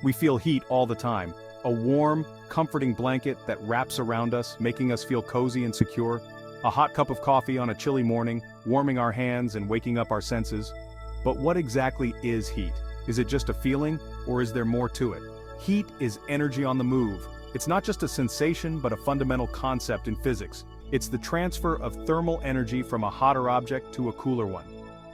We feel heat all the time. A warm, comforting blanket that wraps around us, making us feel cozy and secure. A hot cup of coffee on a chilly morning, warming our hands and waking up our senses. But what exactly is heat? Is it just a feeling, or is there more to it? Heat is energy on the move. It's not just a sensation, but a fundamental concept in physics. It's the transfer of thermal energy from a hotter object to a cooler one.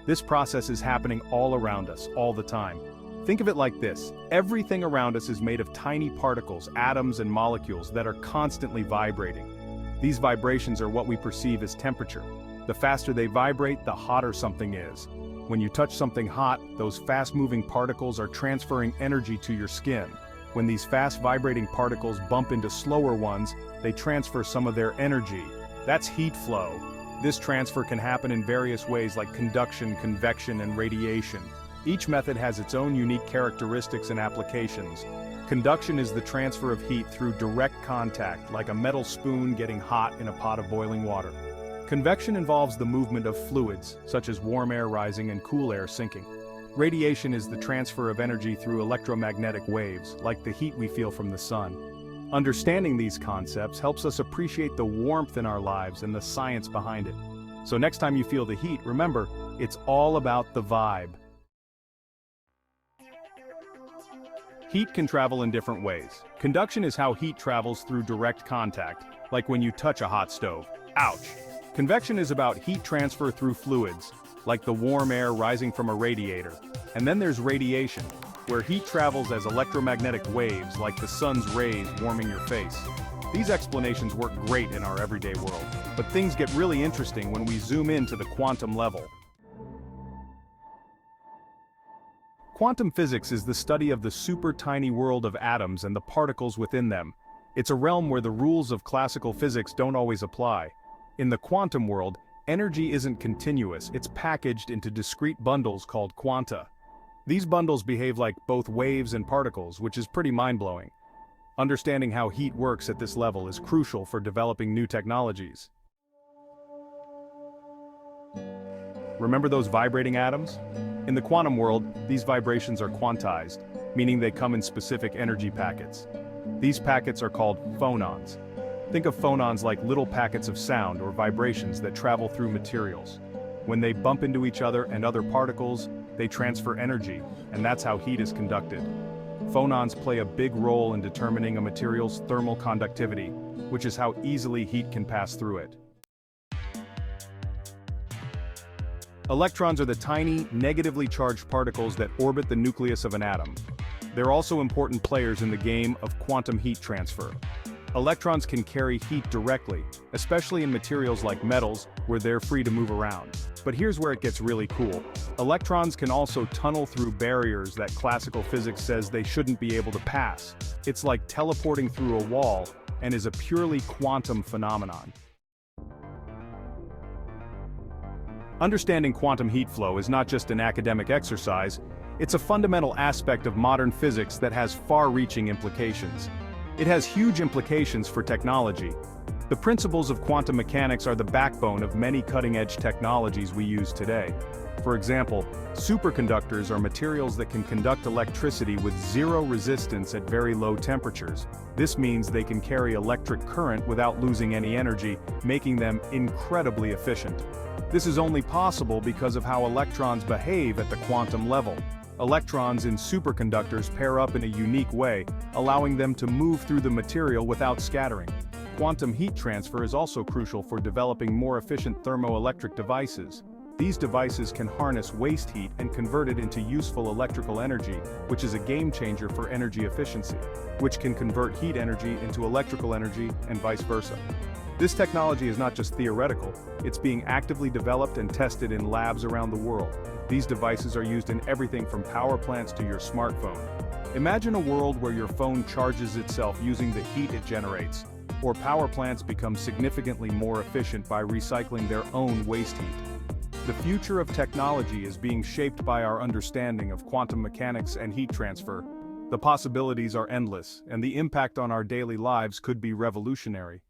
This process is happening all around us, all the time. Think of it like this: everything around us is made of tiny particles, atoms and molecules that are constantly vibrating. These vibrations are what we perceive as temperature. The faster they vibrate, the hotter something is. When you touch something hot, those fast-moving particles are transferring energy to your skin. When these fast vibrating particles bump into slower ones, they transfer some of their energy. That's heat flow. This transfer can happen in various ways like conduction, convection, and radiation. Each method has its own unique characteristics and applications. Conduction is the transfer of heat through direct contact, like a metal spoon getting hot in a pot of boiling water. Convection involves the movement of fluids, such as warm air rising and cool air sinking. Radiation is the transfer of energy through electromagnetic waves, like the heat we feel from the sun. Understanding these concepts helps us appreciate the warmth in our lives and the science behind it. So next time you feel the heat, remember, it's all about the vibe. Heat can travel in different ways. Conduction is how heat travels through direct contact, like when you touch a hot stove. Ouch! Convection is about heat transfer through fluids, like the warm air rising from a radiator. And then there's radiation, where heat travels as electromagnetic waves like the sun's rays warming your face. These explanations work great in our everyday world, but things get really interesting when we zoom in to the quantum level. Quantum physics is the study of the super tiny world of atoms and the particles within them. It's a realm where the rules of classical physics don't always apply. In the quantum world, energy isn't continuous, it's packaged into discrete bundles called quanta. These bundles behave like both waves and particles, which is pretty mind-blowing. Understanding how heat works at this level is crucial for developing new technologies. Remember those vibrating atoms? In the quantum world, these vibrations are quantized, meaning they come in specific energy packets. These packets are called phonons. Think of phonons like little packets of sound or vibrations that travel through materials. When they bump into each other and other particles, they transfer energy, and that's how heat is conducted. Phonons play a big role in determining a material's thermal conductivity, which is how easily heat can pass through it. Electrons are the tiny, negatively charged particles that orbit the nucleus of an atom. They're also important players in the game of quantum heat transfer. Electrons can carry heat directly, especially in materials like metals, where they're free to move around. But here's where it gets really cool. Electrons can also tunnel through barriers that classical physics says they shouldn't be able to pass. It's like teleporting through a wall, and is a purely quantum phenomenon. Understanding quantum heat flow is not just an academic exercise, it's a fundamental aspect of modern physics that has far-reaching implications. It has huge implications for technology. The principles of quantum mechanics are the backbone of many cutting-edge technologies we use today. For example, superconductors are materials that can conduct electricity with zero resistance at very low temperatures. This means they can carry electric current without losing any energy, making them incredibly efficient. This is only possible because of how electrons behave at the quantum level. Electrons in superconductors pair up in a unique way, allowing them to move through the material without scattering. Quantum heat transfer is also crucial for developing more efficient thermoelectric devices. These devices can harness waste heat and convert it into useful electrical energy, which is a game changer for energy efficiency, which can convert heat energy into electrical energy and vice versa. This technology is not just theoretical, it's being actively developed and tested in labs around the world. These devices are used in everything from power plants to your smartphone. Imagine a world where your phone charges itself using the heat it generates, or power plants become significantly more efficient by recycling their own waste heat. The future of technology is being shaped by our understanding of quantum mechanics and heat transfer. The possibilities are endless, and the impact on our daily lives could be revolutionary.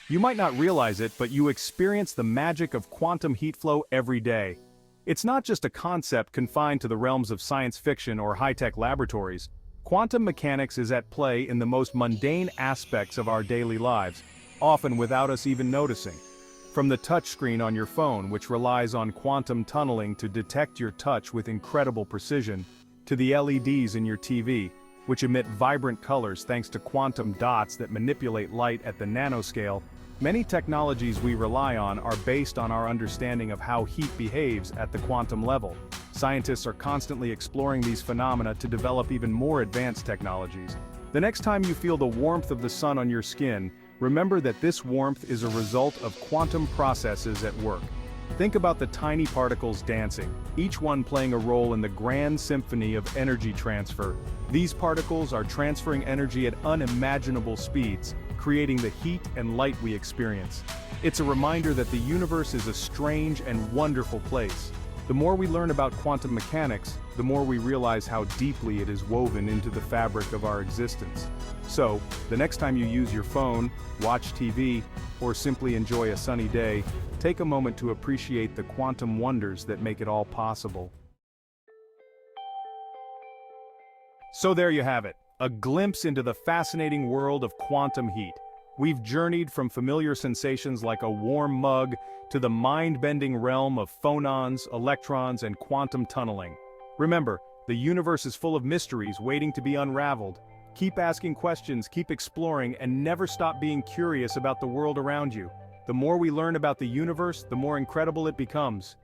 You might not realize it, but you experience the magic of quantum heat flow every day. It's not just a concept confined to the realms of science fiction or high-tech laboratories. Quantum mechanics is at play in the most mundane aspects of our daily lives, often without us even noticing. From the touchscreen on your phone, which relies on quantum tunneling to detect your touch with incredible precision, to the LEDs in your TV, which emit vibrant colors thanks to quantum dots that manipulate light at the nanoscale, many technologies we rely on are based on our understanding of how heat behaves at the quantum level. Scientists are constantly exploring these phenomena to develop even more advanced technologies. The next time you feel the warmth of the sun on your skin, remember that this warmth is a result of quantum processes at work. Think about the tiny particles dancing, each one playing a role in the grand symphony of energy transfer. These particles are transferring energy at unimaginable speeds, creating the heat and light we experience. It's a reminder that the universe is a strange and wonderful place. The more we learn about quantum mechanics, the more we realize how deeply it is woven into the fabric of our existence. So, the next time you use your phone, watch TV, or simply enjoy a sunny day, take a moment to appreciate the quantum wonders that make it all possible. So there you have it, a glimpse into the fascinating world of quantum heat. We've journeyed from familiar sensations like a warm mug to the mind-bending realm of phonons, electrons, and quantum tunneling. Remember, the universe is full of mysteries waiting to be unraveled. Keep asking questions, keep exploring, and never stop being curious about the world around you. The more we learn about the universe, the more incredible it becomes.